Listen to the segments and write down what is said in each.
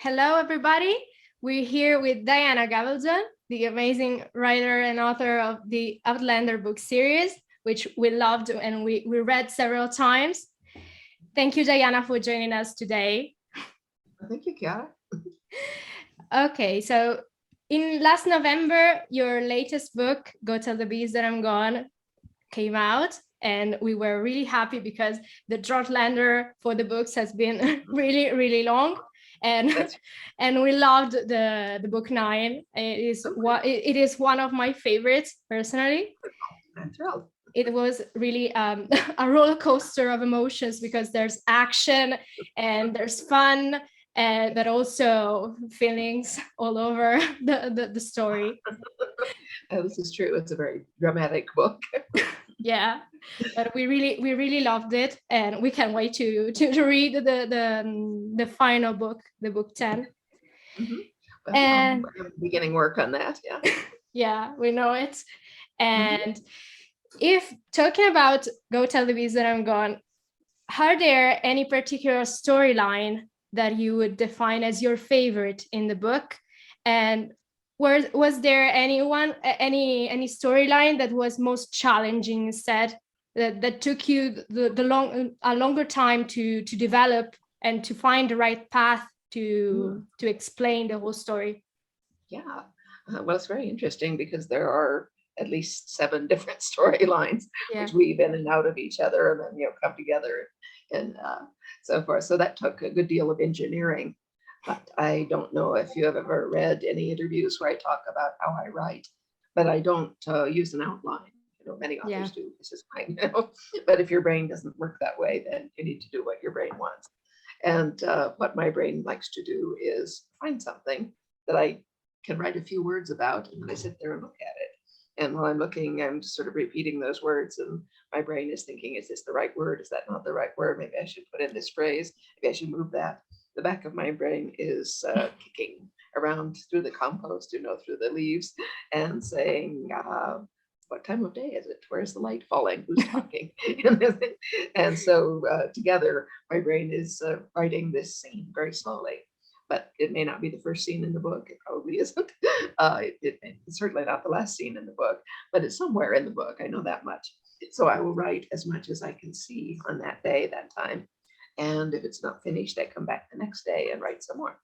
Hello, everybody. We're here with Diana Gabaldon, the amazing writer and author of the Outlander book series, which we loved and we read several times. Thank you, Diana, for joining us today. Thank you, Chiara. Okay, so in last November, your latest book, Go Tell the Bees That I'm Gone, came out. And we were really happy because the Outlander for the books has been really, really long. And we loved the book 9. It is one of my favorites personally. I'm thrilled. It was really a roller coaster of emotions because there's action and there's fun, but also feelings all over the story. This is true. It's a very dramatic book. Yeah, but we really loved it, and we can't wait to read the final book, the book 10. Mm-hmm. Well, And I'm beginning work on that. Yeah. Yeah, we know it. And if talking about Go Tell the Bees That I'm Gone, are there any particular storyline that you would define as your favorite in the book? And was there any storyline that was most challenging instead, that took you a longer time to develop and to find the right path to explain the whole story? Yeah. Well, it's very interesting because there are at least 7 different storylines which weave in and out of each other and then come together and so forth. So that took a good deal of engineering. But I don't know if you have ever read any interviews where I talk about how I write, but I don't use an outline. Many authors do. This is fine. But if your brain doesn't work that way, then you need to do what your brain wants. And what my brain likes to do is find something that I can write a few words about, and I sit there and look at it. And while I'm looking, I'm sort of repeating those words, and my brain is thinking, is this the right word? Is that not the right word? Maybe I should put in this phrase. Maybe I should move that. The back of my brain is kicking around through the compost, through the leaves, and saying, what time of day is it? Where's the light falling? Who's talking? And so together, my brain is writing this scene very slowly. But it may not be the first scene in the book. It probably isn't. It's certainly not the last scene in the book, but it's somewhere in the book. I know that much. So I will write as much as I can see on that day, that time. And if it's not finished, I come back the next day and write some more.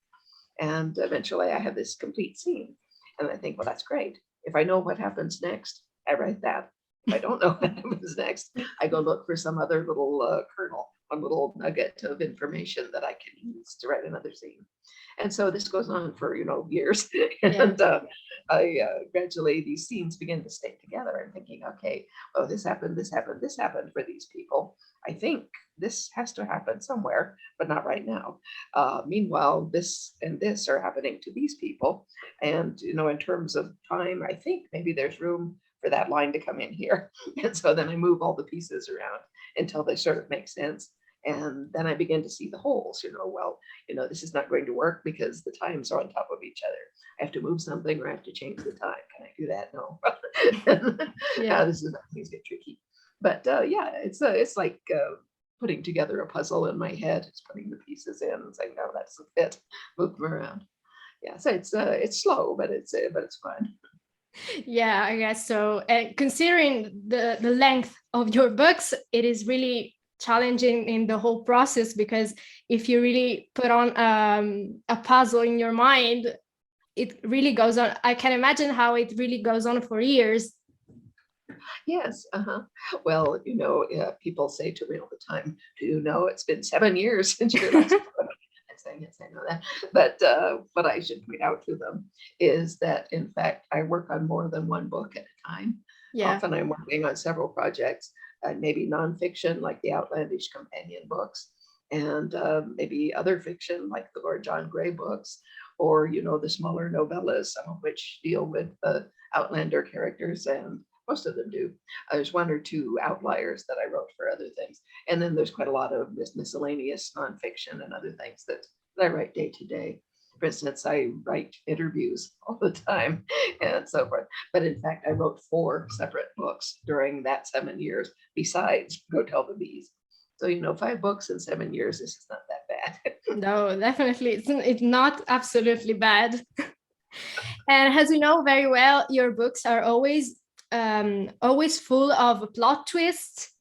And eventually I have this complete scene. And I think, well, that's great. If I know what happens next, I write that. If I don't know what happens next, I go look for some other little kernel, a little nugget of information that I can use to write another scene. And so this goes on for, years. And I gradually, these scenes begin to stay together. I'm thinking, okay, well, this happened for these people. I think this has to happen somewhere, but not right now. Meanwhile, this and this are happening to these people. And, in terms of time, I think maybe there's room for that line to come in here. And so then I move all the pieces around until they sort of make sense. And then I begin to see the holes, this is not going to work because the times are on top of each other. I have to move something or I have to change the time. Can I do that? No. This is things get tricky. But it's like putting together a puzzle in my head. It's putting the pieces in and saying, no, that's a fit. Move them around. Yeah, so it's slow, but it's fun. Yeah, I guess so. And considering the length of your books, it is really challenging in the whole process, because if you really put on a puzzle in your mind, it really goes on. I can imagine how it really goes on for years. Yes. Well, people say to me all the time, do you know it's been 7 years since your last book? Yes, I know that. But what I should point out to them is that, in fact, I work on more than one book at a time. Yeah. Often I'm working on several projects, maybe nonfiction like the Outlandish companion books, and maybe other fiction like the Lord John Gray books, or, the smaller novellas, some of which deal with the Outlander characters, and most of them do. There's 1 or 2 outliers that I wrote for other things. And then there's quite a lot of miscellaneous nonfiction and other things that I write day to day. For instance, I write interviews all the time and so forth. But in fact, I wrote 4 separate books during that 7 years, besides Go Tell the Bees. So, 5 books in 7 years, this is not that bad. No, definitely. It's not absolutely bad. And as you know very well, your books are always full of plot twists.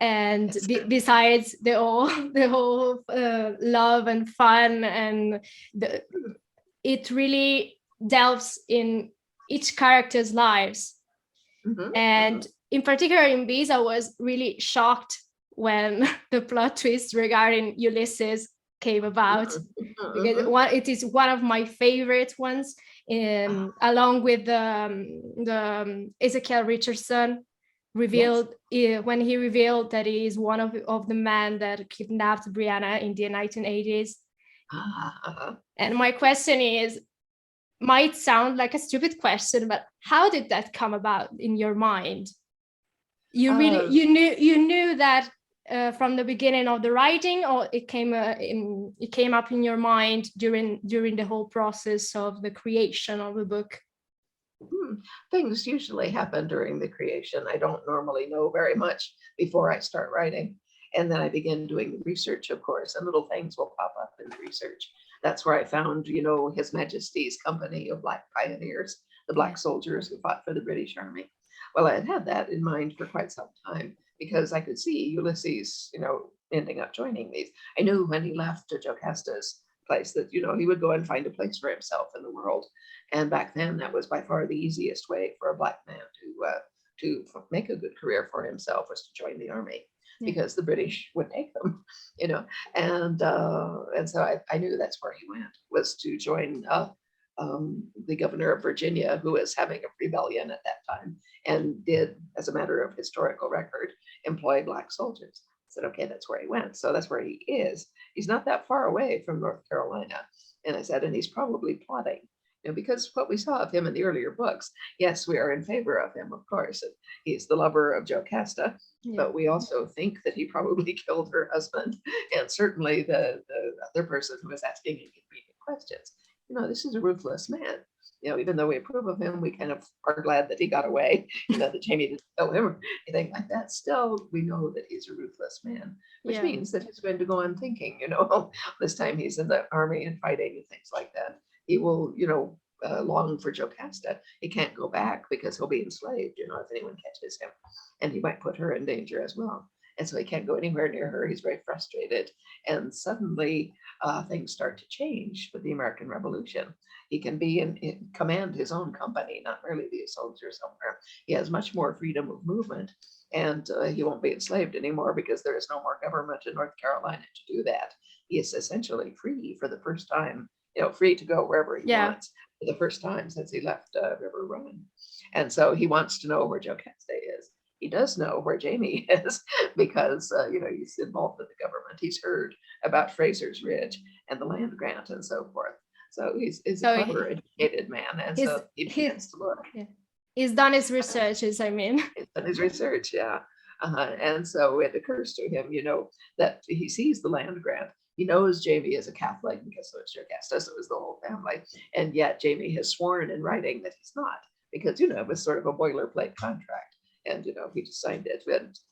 And besides the whole love and fun, and it really delves in each character's lives. And in particular in Bees, I was really shocked when the plot twist regarding Ulysses came about, because it is one of my favorite ones, along with the Ezekiel Richardson revealed, when he revealed that he is one of the men that kidnapped Brianna in the 1980s. And my question is, might sound like a stupid question, but how did that come about in your mind? You knew that from the beginning of the writing, or it came up in your mind during the whole process of the creation of the book? Things usually happen during the creation. I don't normally know very much before I start writing. And then I begin doing the research, of course, and little things will pop up in the research. That's where I found, His Majesty's Company of Black Pioneers, the Black soldiers who fought for the British Army. Well, I had had that in mind for quite some time, because I could see Ulysses, ending up joining these. I knew when he left Jocasta's place that, he would go and find a place for himself in the world. And back then, that was by far the easiest way for a Black man to make a good career for himself, was to join the army, because the British would take them, and so I knew that's where he went, was to join the governor of Virginia, who was having a rebellion at that time, and did, as a matter of historical record, employ Black soldiers. I said, okay, that's where he went. So that's where he is. He's not that far away from North Carolina. And I said, and he's probably plotting, because what we saw of him in the earlier books, yes, we are in favor of him, of course. He's the lover of Jocasta, but we also think that he probably killed her husband, and certainly the other person who was asking inconvenient questions. This is a ruthless man. Even though we approve of him, we kind of are glad that he got away, that Jamie didn't kill him or anything like that. Still, we know that he's a ruthless man, which means that he's going to go on thinking, this time he's in the army and fighting and things like that. He will, long for Jocasta. He can't go back because he'll be enslaved, if anyone catches him, and he might put her in danger as well. And so he can't go anywhere near her. He's very frustrated. And suddenly things start to change with the American Revolution. He can command his own company, not merely be a soldier somewhere. He has much more freedom of movement, and he won't be enslaved anymore, because there is no more government in North Carolina to do that. He is essentially free for the first time, free to go wherever he wants for the first time since he left River Run. And so he wants to know where Jocasta is. He does know where Jamie is, because he's involved with the government. He's heard about Fraser's Ridge and the land grant and so forth. So he's a clever, educated man, and so he begins to look. He's done his research, He's done his research, and so it occurs to him, that he sees the land grant. He knows Jamie is a Catholic, because so is Jocasta, so is the whole family, and yet Jamie has sworn in writing that he's not, because it was sort of a boilerplate contract. And he just signed it,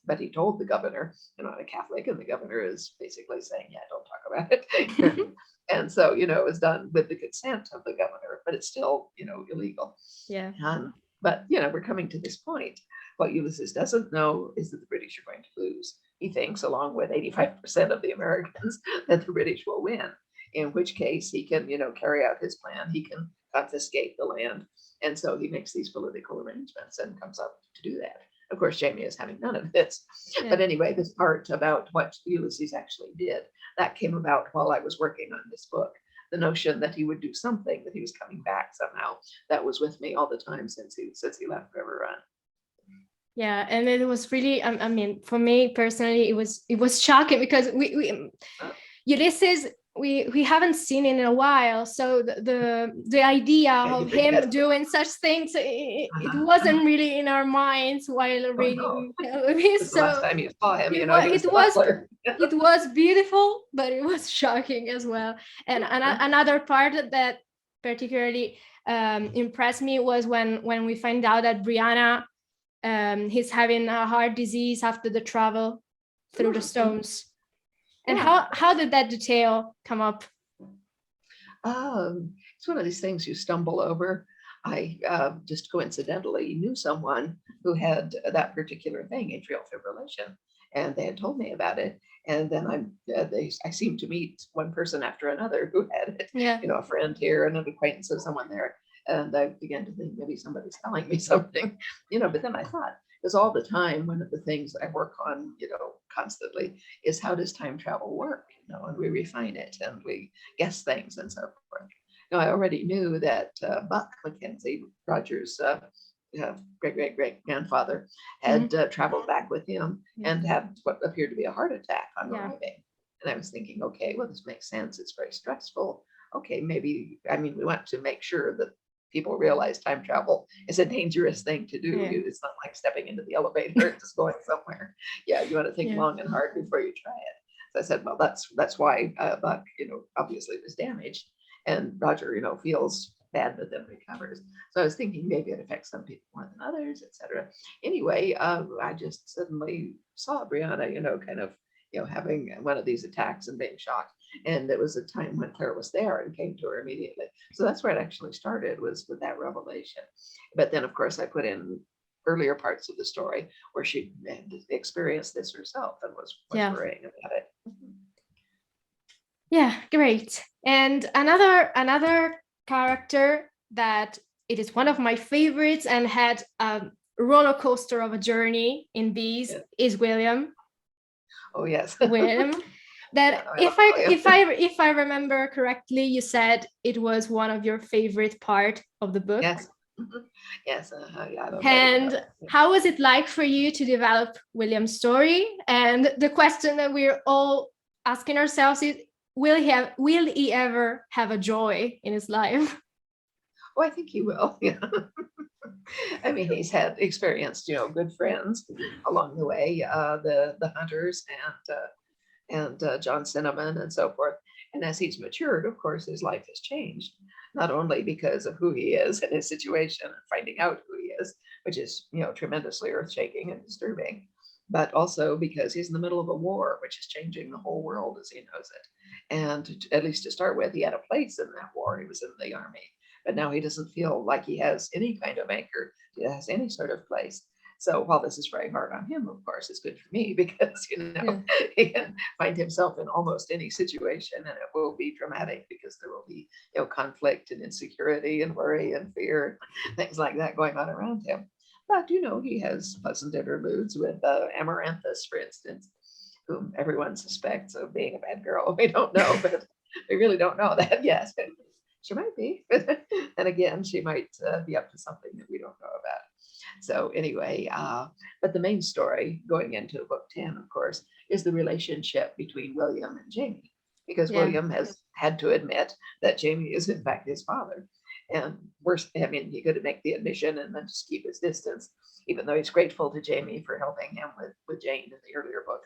but he told the governor, I'm a Catholic, and the governor is basically saying, yeah, don't talk about it. And so it was done with the consent of the governor, but it's still illegal. But we're coming to this point. What Ulysses doesn't know is that the British are going to lose. He thinks, along with 85% of the Americans, that the British will win, in which case he can carry out his plan. He can confiscate the land. And so he makes these political arrangements and comes up to do that. Of course, Jamie is having none of this. But anyway, this part about what Ulysses actually did, that came about while I was working on this book. The notion that he would do something, that he was coming back somehow, that was with me all the time since he left River Run. Yeah, and it was really, I mean, for me personally, it was shocking, because Ulysses, we haven't seen it in a while, so the idea of him doing such things, it wasn't really in our minds while reading. So last time you saw him, it was beautiful, but it was shocking as well. And another part that particularly impressed me was when we find out that Brianna, he's having a heart disease after the travel. through the stones. And Yeah. how did that detail come up? It's one of these things you stumble over. I just coincidentally knew someone who had that particular thing, atrial fibrillation, and they had told me about it. And then I seemed to meet one person after another who had it. Yeah. You know, a friend here and an acquaintance of someone there. And I began to think maybe somebody's telling me something, you know. But then I thought, because all the time, one of the things I work on, you know, constantly is how does time travel work? You know, and we refine it and we guess things and so forth. Now, I already knew that Buck Mackenzie, Roger's great great great grandfather, had traveled back with him and had what appeared to be a heart attack on arriving. And I was thinking, okay, well, this makes sense. It's very stressful. Okay, maybe, I mean, we want to make sure that people realize time travel is a dangerous thing to do. It's not like stepping into the elevator and just going somewhere. Yeah, you want to think long and hard before you try it. So I said, well, that's why Buck, you know, obviously was damaged, and Roger, you know, feels bad but then recovers. So I was thinking maybe it affects some people more than others, etc. Anyway, I just suddenly saw Brianna, you know, kind of, you know, having one of these attacks and being shocked. And it was a time when Claire was there and came to her immediately. So that's where it actually started, was with that revelation. But then, of course, I put in earlier parts of the story where she had experienced this herself and was worrying about it. Yeah, great. And another character that it is one of my favorites and had a roller coaster of a journey in Bees is William. Oh yes, William. That if I remember correctly, you said it was one of your favorite part of the book. Yes. Yes. And how was it like for you to develop William's story? And the question that we're all asking ourselves is, will he ever have a joy in his life? Oh, I think he will. Yeah. I mean, he's had experienced, you know, good friends along the way, the Hunters and John Cinnamon and so forth. And as he's matured, of course, his life has changed, not only because of who he is and his situation and finding out who he is, which is, you know, tremendously earth-shaking and disturbing, but also because he's in the middle of a war, which is changing the whole world as he knows it. And at least to start with, he had a place in that war. He was in the army, but now he doesn't feel like he has any kind of anchor, he has any sort of place. So while this is very hard on him, of course, it's good for me because, you know, he can find himself in almost any situation, and it will be dramatic because there will be, you know, conflict and insecurity and worry and fear, things like that going on around him. But, you know, he has pleasant interludes with Amaranthus, for instance, whom everyone suspects of being a bad girl. We don't know, but we really don't know that yet. She might be. And again, she might be up to something that we don't know about. So anyway, but the main story going into book 10, of course, is the relationship between William and Jamie, because William has had to admit that Jamie is in fact his father. And worse, I mean, he could make the admission and then just keep his distance, even though he's grateful to Jamie for helping him with Jane in the earlier book.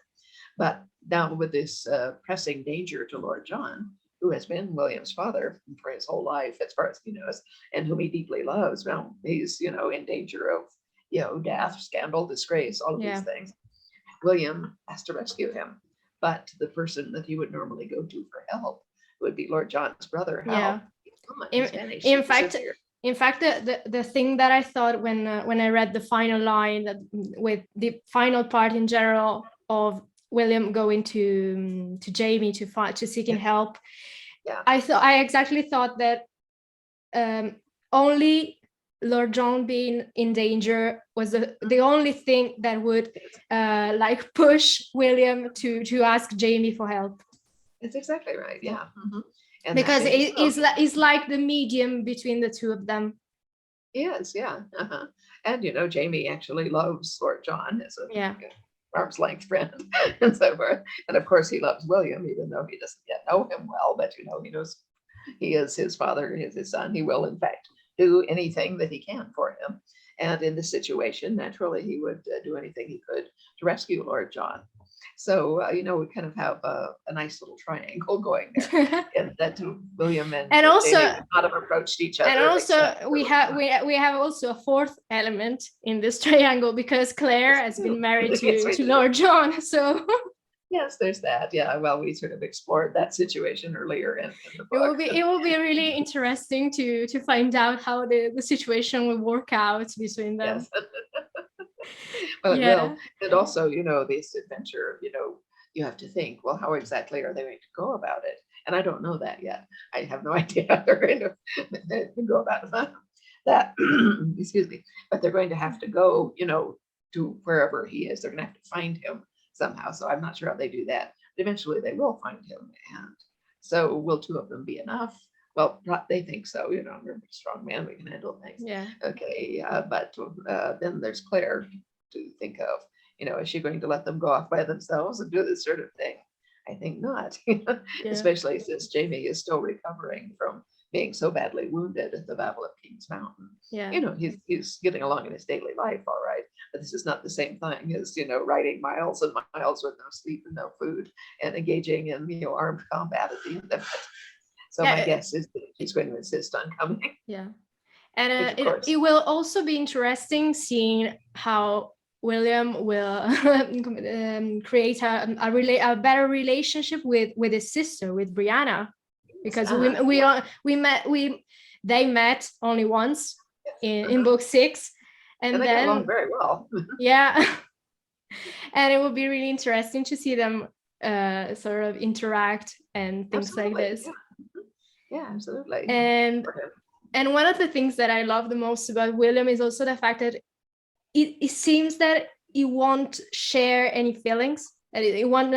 But now with this pressing danger to Lord John, who has been William's father for his whole life, as far as he knows, and whom he deeply loves, well, he's, you know, in danger of, you know, death, scandal, disgrace, all of these things. William has to rescue him, but the person that he would normally go to for help would be Lord John's brother, Hal. In fact, the thing that I thought when I read the final line, that with the final part in general of William going to Jamie to seeking help, I exactly thought that only Lord John being in danger was the only thing that would like push William to ask Jamie for help. That's exactly right. Yeah. And because it's like the medium between the two of them. Yes, yeah. And you know, Jamie actually loves Lord John as a arm's length friend and so forth. And of course he loves William, even though he doesn't yet know him well, but you know, he knows he is his father, he is his son. He will in fact do anything that he can for him. And in this situation, naturally, he would do anything he could to rescue Lord John. So, you know, we kind of have a nice little triangle going there, and that William and also Jamie would not have approached each other. And also we have also a fourth element in this triangle, because Claire has been married to Lord John. So Yes, there's that. Yeah, well, we sort of explored that situation earlier in the It book. will be really interesting to find out how the situation will work out between them. Yes. Well, it will. Yeah. And also, this adventure, you have to think, well, how exactly are they going to go about it? And I don't know that yet. I have no idea how they're going to go about that. Excuse me. But they're going to have to go, to wherever he is. They're going to have to find him somehow. So I'm not sure how they do that. But eventually they will find him. And so will two of them be enough? Well, they think so. We're a strong man. We can handle things. Yeah. Okay. But then there's Claire to think of. Is she going to let them go off by themselves and do this sort of thing? I think not, Yeah. especially since Jamie is still recovering from being so badly wounded at the Battle of Kings Mountain. Yeah. He's getting along in his daily life, all right, but this is not the same thing as, riding miles and miles with no sleep and no food and engaging in, armed combat at the end of it. So my guess is that he's going to insist on coming. Yeah. And Which, it will also be interesting seeing how William will create a better relationship with his sister, with Brianna, because they met only once in book 6, and they then get along very well. Yeah. And it will be really interesting to see them sort of interact and things Absolutely. like this. Yeah, absolutely. And one of the things that I love the most about William is also the fact that it seems that he won't share any feelings. He won't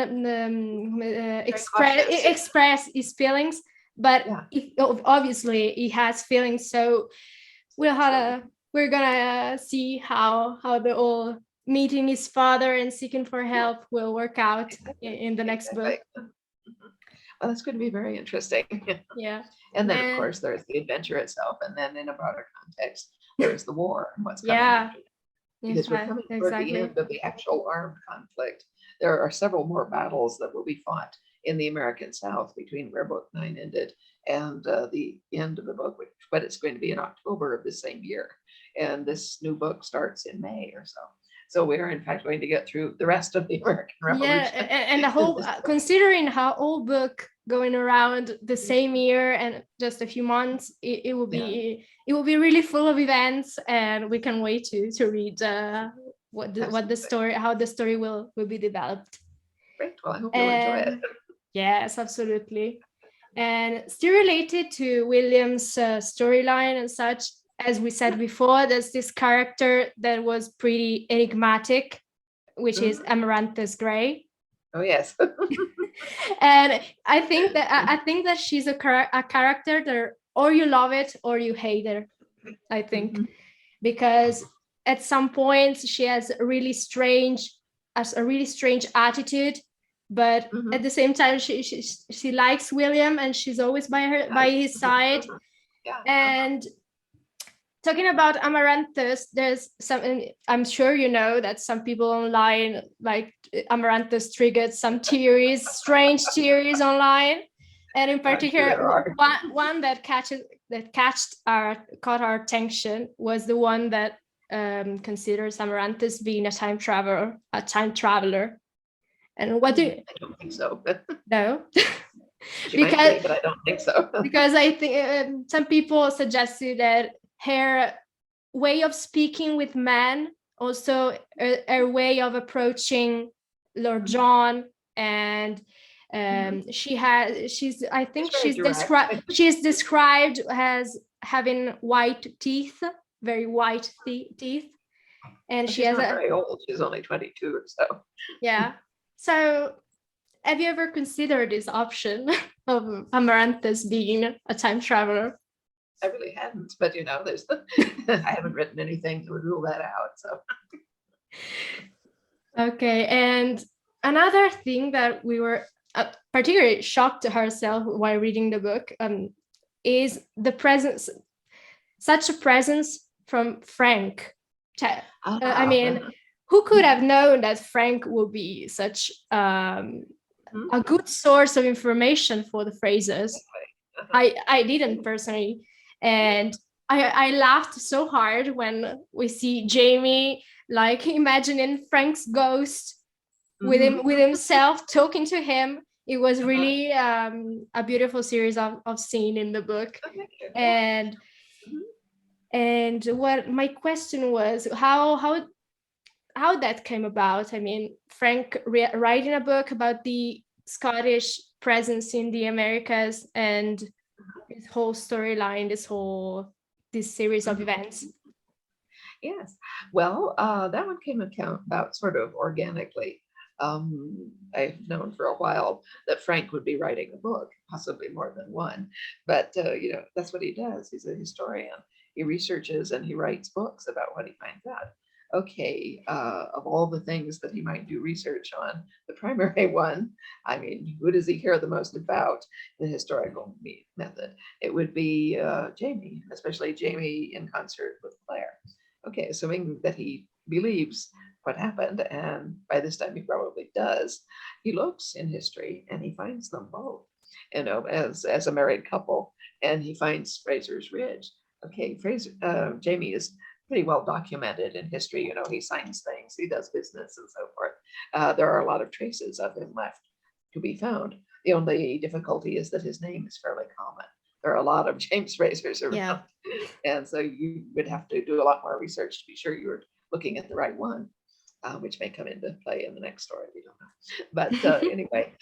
express his feelings, but obviously he has feelings. So we're gonna see how the whole meeting his father and seeking for help will work out in the next book. Well, that's going to be very interesting. Yeah. And then, of course, there's the adventure itself. And then in a broader context, there's the war and what's coming after that. Because we're coming toward the end of the actual armed conflict. There are several more battles that will be fought in the American South between where book 9 ended and the end of the book, but it's going to be in October of the same year. And this new book starts in May or so. So we are, in fact, going to get through the rest of the American Revolution. Yeah, and the whole, considering how old book going around the same year and just a few months, it will be really full of events, and we can wait to read what the story, how the story will be developed. Great. Well, I hope you'll enjoy it. Yes, absolutely. And still related to William's storyline and such, as we said before, there's this character that was pretty enigmatic, which is Amaranthus Grey. Oh yes. And I think that she's a character that or you love it or you hate her, I think, because at some points she has a really strange attitude, but at the same time she likes William and she's always by his side. And talking about Amaranthus, there's some, I'm sure you know that some people online, like Amaranthus triggered some theories, strange theories online. And in particular, one that caught our attention was the one that considers Amaranthus being a time traveler. And what do you... I don't think so. No. Because, but I don't think so. Because I think some people suggested that her way of speaking with men, also her way of approaching Lord John, and she's described as having white teeth, very white teeth, and she has not very old. She's only 22 or so. Yeah. So have you ever considered this option of Amaranthus being a time traveler? I really hadn't, but there's I haven't written anything to rule that out. So okay, and another thing that we were particularly shocked to ourselves while reading the book is the presence, such a presence from Frank. I mean, who could have known that Frank would be such a good source of information for the Frasers? I didn't personally. And I laughed so hard when we see Jamie like imagining Frank's ghost with himself, talking to him. It was really a beautiful series of scene in the book. And and what my question was, how that came about. I mean, Frank writing a book about the Scottish presence in the Americas and his whole storyline, this series of events. Yes. Well, that one came about sort of organically. I've known for a while that Frank would be writing a book, possibly more than one, but that's what he does. He's a historian. He researches and he writes books about what he finds out. Okay, of all the things that he might do research on, the primary one, I mean, who does he care the most about the historical method? It would be Jamie, especially Jamie in concert with Claire. Okay, assuming that he believes what happened, and by this time he probably does, he looks in history and he finds them both, as a married couple, and he finds Fraser's Ridge. Okay, Jamie is pretty well documented in history. He signs things, he does business, and so forth. There are a lot of traces of him left to be found. The only difficulty is that his name is fairly common. There are a lot of James Frasers around. Yeah. And so you would have to do a lot more research to be sure you're looking at the right one, which may come into play in the next story. We don't know. But anyway,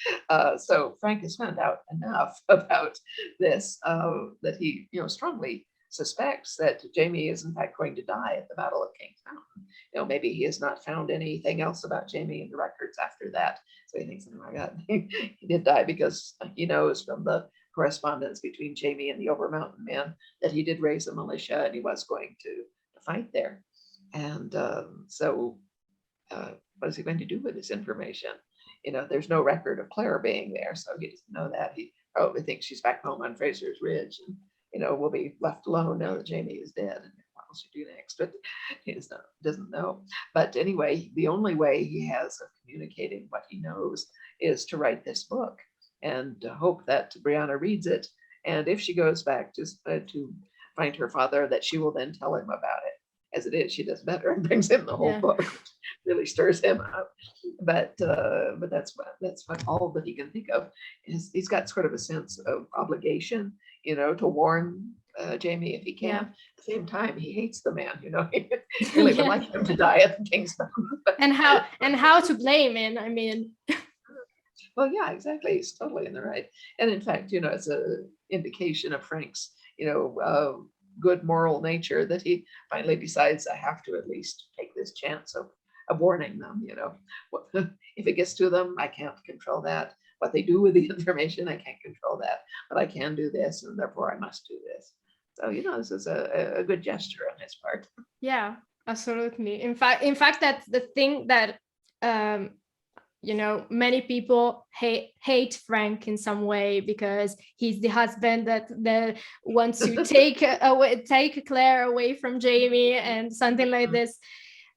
so Frank has found out enough about this that he, strongly suspects that Jamie is in fact going to die at the Battle of King's Mountain. Maybe he has not found anything else about Jamie in the records after that. So he thinks, oh my God, he did die, because he knows from the correspondence between Jamie and the Over Mountain men that he did raise a militia and he was going to fight there. And so what is he going to do with this information? There's no record of Claire being there, so he doesn't know that. He probably thinks she's back home on Fraser's Ridge, and we'll be left alone now that Jamie is dead. And what will she do next? But he doesn't know. But anyway, the only way he has of communicating what he knows is to write this book, and hope that Brianna reads it. And if she goes back to find her father, that she will then tell him about it. As it is, she does better and brings him the whole book, which really stirs him up. But that's what all that he can think of is. He's got sort of a sense of obligation, to warn Jamie if he can. Yeah. At the same time, he hates the man. He really would like him to die at the King's Mountain. and how to blame him? I mean. Well, yeah, exactly. He's totally in the right. And in fact, it's an indication of Frank's, good moral nature that he finally decides, I have to at least take this chance of warning them. If it gets to them, I can't control that. What they do with the information, I can't control that. But I can do this, and therefore I must do this. So, this is a good gesture on his part. Yeah, absolutely. In fact, that's the thing that many people hate Frank in some way, because he's the husband that wants to take Claire away from Jamie and something like this.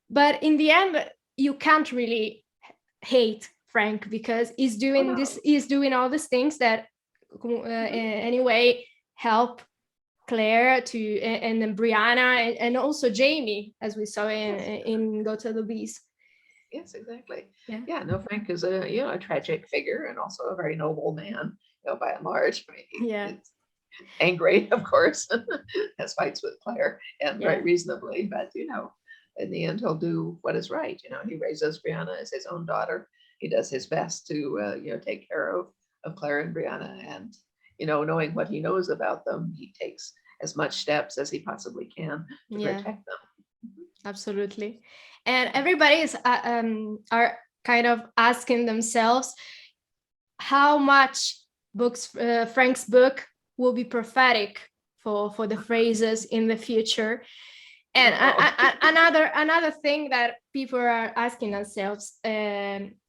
But in the end, you can't really hate Frank, because he's doing he's doing all these things that anyway help Claire and then Brianna and also Jamie, as we saw in Go Tell the Bees. Yes, exactly. Yeah. No, Frank is a tragic figure and also a very noble man, by and large. He's angry, of course, has fights with Claire, and very reasonably, but in the end, he'll do what is right. He raises Brianna as his own daughter. He does his best to take care of Claire and Brianna, and knowing what he knows about them, he takes as much steps as he possibly can to protect them. Absolutely. And everybody is are kind of asking themselves how much Frank's book will be prophetic for the Frasers in the future. And another thing that people are asking themselves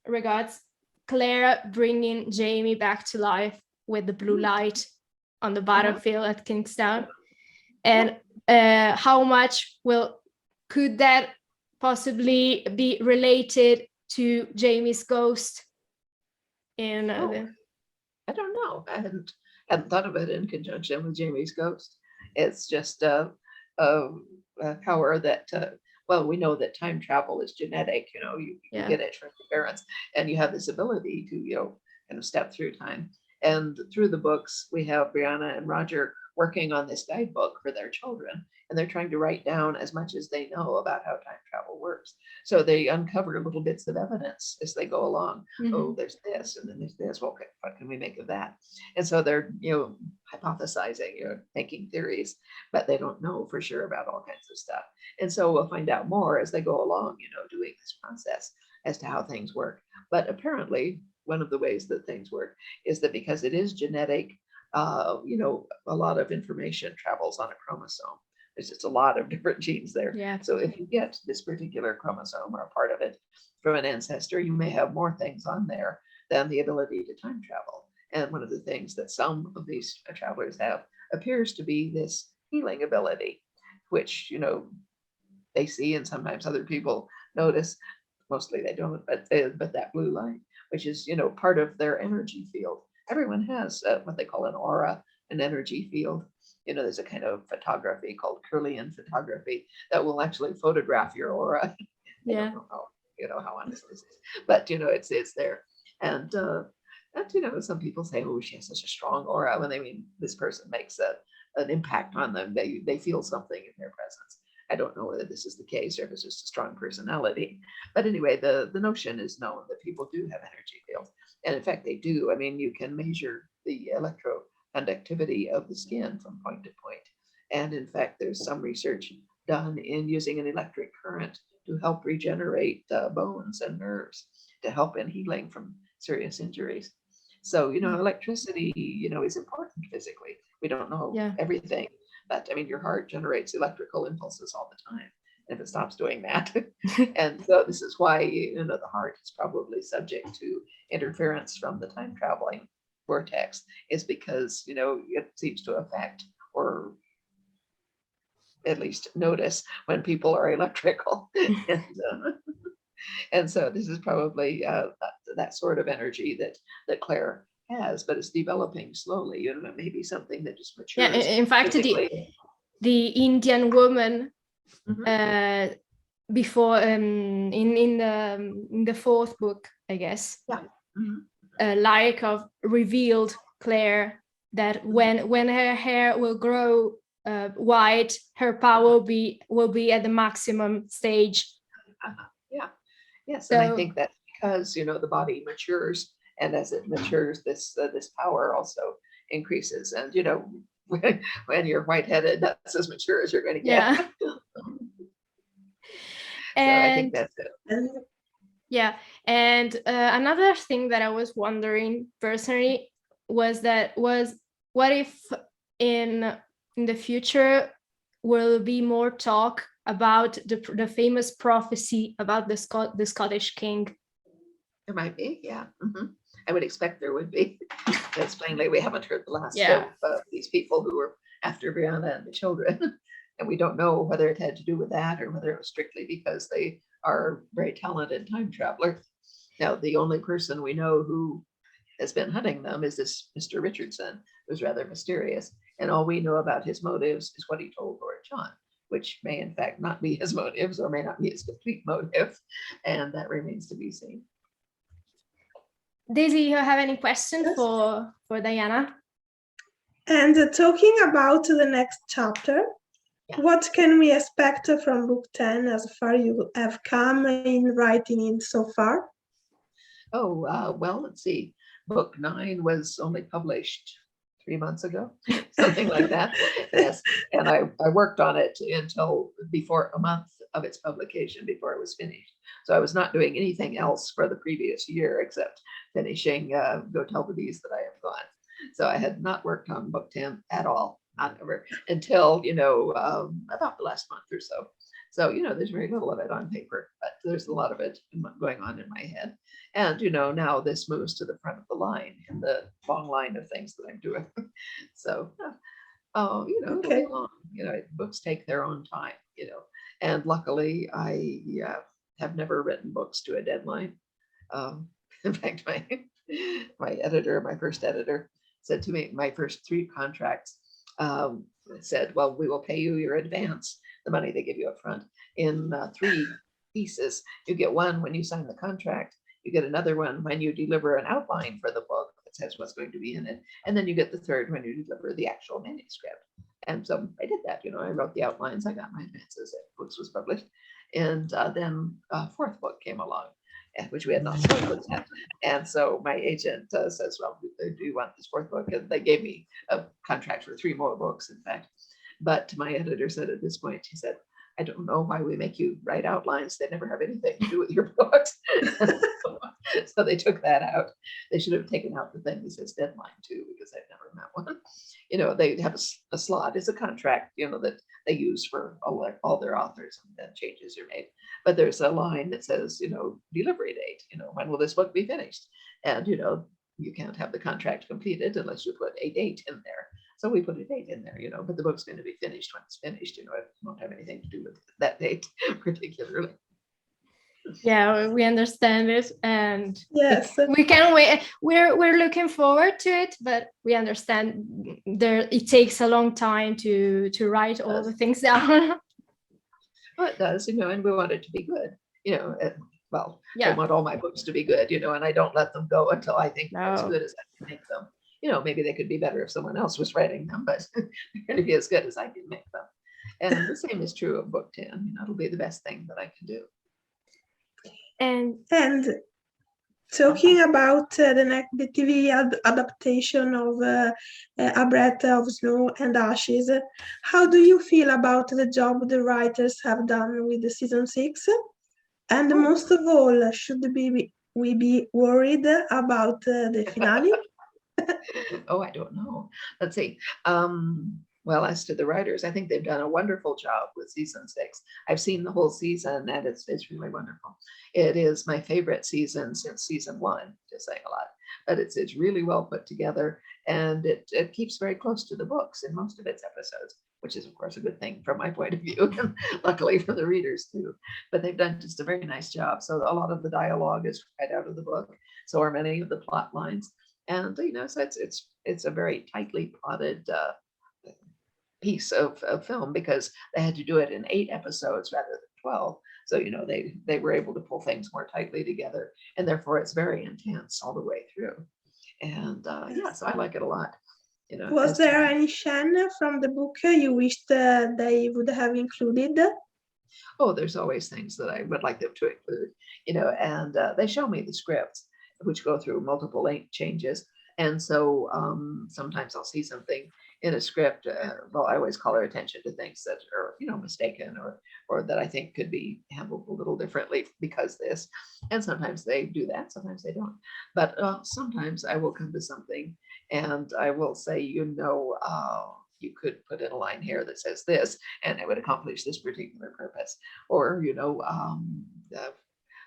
regards Claire bringing Jamie back to life with the blue light on the battlefield at Kingstown, and how much could that possibly be related to Jamie's ghost? I don't know. I hadn't thought of it in conjunction with Jamie's ghost. It's just a power that well, we know that time travel is genetic, you get it from your parents, and you have this ability to, kind of step through time. And through the books, we have Brianna and Roger working on this guidebook for their children, and they're trying to write down as much as they know about how time travel works. So they uncover little bits of evidence as they go along. Oh, there's this, and then there's this. Well, okay, what can we make of that? And so they're, hypothesizing, making theories, but they don't know for sure about all kinds of stuff. And so we'll find out more as they go along, doing this process as to how things work. But apparently, one of the ways that things work is that because it is genetic, a lot of information travels on a chromosome. There's just a lot of different genes there. Yeah. So if you get this particular chromosome or a part of it from an ancestor, you may have more things on there than the ability to time travel. And one of the things that some of these travelers have appears to be this healing ability, which, they see and sometimes other people notice. Mostly they don't, but that blue light, which is, part of their energy field. Everyone has what they call an aura, an energy field. There's a kind of photography called Kirlian photography that will actually photograph your aura. I don't know how honest this is, but it's there. And some people say, oh, she has such a strong aura, when they mean this person makes an impact on them. They feel something in their presence. I don't know whether this is the case or if it's just a strong personality. But anyway, the notion is known that people do have energy fields. And in fact, they do. I mean, you can measure the electroconductivity of the skin from point to point. And in fact, there's some research done in using an electric current to help regenerate bones and nerves, to help in healing from serious injuries. So, electricity, is important physically. We don't know everything, but I mean, your heart generates electrical impulses all the time. If it stops doing that. And so this is why, the heart is probably subject to interference from the time traveling vortex, is because, it seems to affect, or at least notice, when people are electrical. And so this is probably that sort of energy that Claire has, but it's developing slowly. Maybe something that just matures. Yeah, in fact, the Indian woman before in the fourth book, I guess, Lyakov revealed Claire that when her hair will grow white, her power will be at the maximum stage. Yes, and I think that's because the body matures, and as it matures, this power also increases. And when you're white-headed, that's as mature as you're going to get. So I think that's it. Yeah, and another thing that I was wondering personally was what if in the future will be more talk about the famous prophecy about the Scottish king? There might be, yeah. I would expect there would be. That's plainly we haven't heard the last of these people who were after Brianna and the children. And we don't know whether it had to do with that or whether it was strictly because they are very talented time travelers. Now, the only person we know who has been hunting them is this Mr. Richardson, who's rather mysterious. And all we know about his motives is what he told Lord John, which may in fact not be his motives or may not be his complete motive. And that remains to be seen. Daisy, you have any questions for Diana? And talking about the next chapter, what can we expect from book 10 as far you have come in writing it so far? Oh, well, let's see. Book 9 was only published 3 months ago, something like that. Yes. And I worked on it until before a month of its publication, before it was finished. So I was not doing anything else for the previous year except finishing Go Tell the Bees That I Am Gone. So I had not worked on book 10 at all, not ever, until, about the last month or so. So, there's very little of it on paper, but there's a lot of it going on in my head. And, now this moves to the front of the line in the long line of things that I'm doing. So, it'll be long. Books take their own time, and luckily I have never written books to a deadline. In fact, my editor, my first editor, said to me, my first 3 contracts, said, well, we will pay you your advance, the money they give you up front, in 3 pieces. You get one when you sign the contract. You get another one when you deliver an outline for the book that says what's going to be in it. And then you get the third when you deliver the actual manuscript. And so I did that, I wrote the outlines, I got my advances, books was published. And then a 4th book came along, which we had not sold yet. And so my agent says, well, do you want this 4th book? And they gave me a contract for 3 more books, in fact. But my editor said at this point, she said, I don't know why we make you write outlines. They never have anything to do with your books. So they took that out. They should have taken out the thing that says deadline too, because I've never met one. They have a slot. It's a contract, that they use for all their authors, and then changes are made. But there's a line that says, delivery date, when will this book be finished? And, you can't have the contract completed unless you put a date in there. So we put a date in there, but the book's going to be finished when it's finished. It won't have anything to do with that date particularly. Yeah, we understand it, and yes, we can wait. We're looking forward to it, but we understand it takes a long time to write all the things down. Well, it does, and we want it to be good, well, I want all my books to be good, and I don't let them go until I think they're as good as I can make them. Maybe they could be better if someone else was writing them, but they're going to be as good as I can make them. And the same is true of book 10. It'll be the best thing that I can do. And talking about the TV adaptation of A Breath of Snow and Ashes, how do you feel about the job the writers have done with the season 6? And most of all, should we be worried about the finale? Oh, I don't know. Let's see. Well, as to the writers, I think they've done a wonderful job with season 6. I've seen the whole season, and it's really wonderful. It is my favorite season since season 1, just saying a lot. But it's really well put together, and it keeps very close to the books in most of its episodes, which is, of course, a good thing from my point of view, and luckily for the readers too. But they've done just a very nice job. So a lot of the dialogue is right out of the book. So are many of the plot lines. And, so it's a very tightly plotted piece of film, because they had to do it in 8 episodes rather than 12. So, they were able to pull things more tightly together, and therefore it's very intense all the way through. And so I like it a lot. Was there any scene from the book you wished they would have included? Oh, there's always things that I would like them to include, and they show me the scripts, which go through multiple length changes. And so sometimes I'll see something in a script. Well, I always call our attention to things that are, mistaken or that I think could be handled a little differently because this. And sometimes they do that, sometimes they don't. But sometimes I will come to something and I will say, you could put in a line here that says this, and it would accomplish this particular purpose. Or,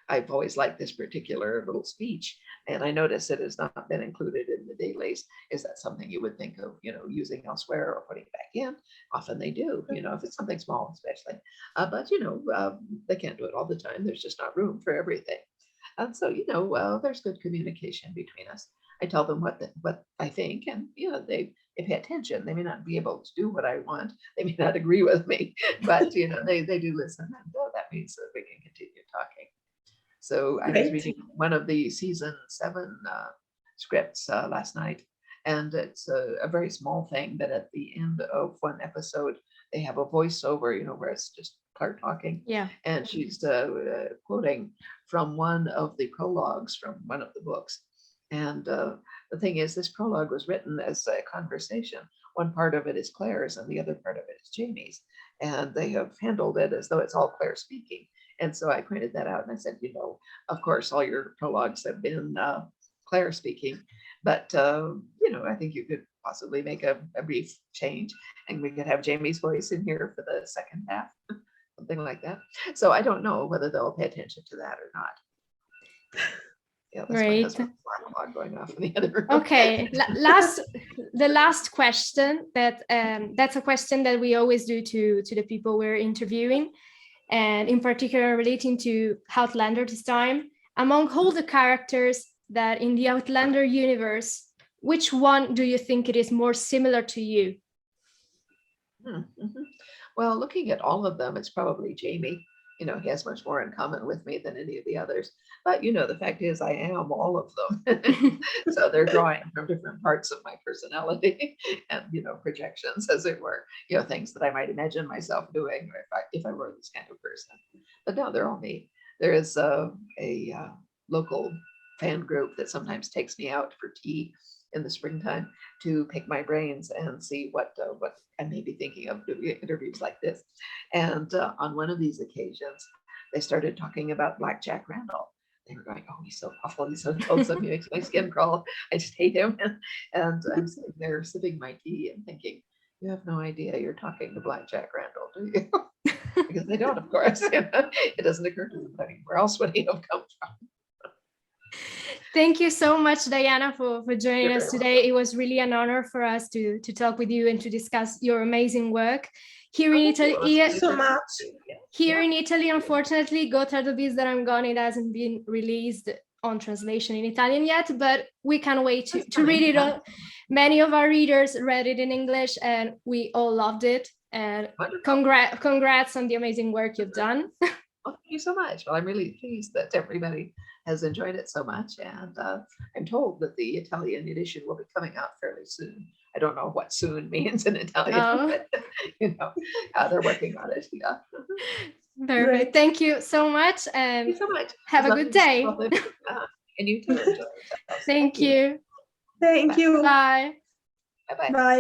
I've always liked this particular little speech, and I notice it has not been included in the dailies. Is that something you would think of, using elsewhere or putting back in? Often they do, if it's something small, especially. But, they can't do it all the time. There's just not room for everything. And so, there's good communication between us. I tell them what I think, and, they pay attention. They may not be able to do what I want. They may not agree with me, but, they do listen. And that means that we can continue talking. So I was reading one of the season 7 scripts last night, and it's a very small thing, but at the end of one episode, they have a voiceover, where it's just Clark talking. Yeah. And she's quoting from one of the prologues from one of the books. And the thing is, this prologue was written as a conversation. One part of it is Claire's and the other part of it is Jamie's. And they have handled it as though it's all Claire speaking. And so I pointed that out and I said, of course, all your prologues have been Claire speaking, but, I think you could possibly make a brief change and we could have Jamie's voice in here for the second half, something like that. So I don't know whether they'll pay attention to that or not. Yeah, that's my husband's alarm clock going off in the other room. Okay, the last question that's a question that we always do to the people we're interviewing, and in particular relating to Outlander this time. Among all the characters that in the Outlander universe, which one do you think it is more similar to you? Mhm. Well, looking at all of them, it's probably Jamie. He has much more in common with me than any of the others. But the fact is, I am all of them. So they're drawing from different parts of my personality and projections, as it were. Things that I might imagine myself doing, or if I were this kind of person. But no, they're all me. There is a local fan group that sometimes takes me out for tea in the springtime to pick my brains and see what I may be thinking of doing interviews like this. And on one of these occasions, they started talking about Black Jack Randall. They were going, "Oh, he's so awful. He's so loathsome. He makes my skin crawl. I just hate him." And I'm sitting there sipping my tea and thinking, "You have no idea you're talking to Black Jack Randall, do you?" Because they don't, of course. It doesn't occur to them. I mean, where else would he have come from? Thank you so much, Diana, for joining You're us very today. welcome. It was really an honor for us to talk with you and to discuss your amazing work. Here in Thank you. It was Italy, Thank you so much. here in Italy, unfortunately, Go Tell the Bees That I'm Gone, it hasn't been released on translation in Italian yet, but we can't wait That's to read fine, it. yeah. Many of our readers read it in English and we all loved it. And Wonderful. congrats on the amazing work you've done. Well, thank you so much. Well, I'm really pleased that everybody has enjoyed it so much. And I'm told that the Italian edition will be coming out fairly soon. I don't know what soon means in Italian, Oh. but they're working on it. Yeah. Perfect. Great. Thank you so much. Thank And you so much. have a good day. And you too. Enjoy yourselves. Thank you. Thank you. Bye. Bye-bye. Bye.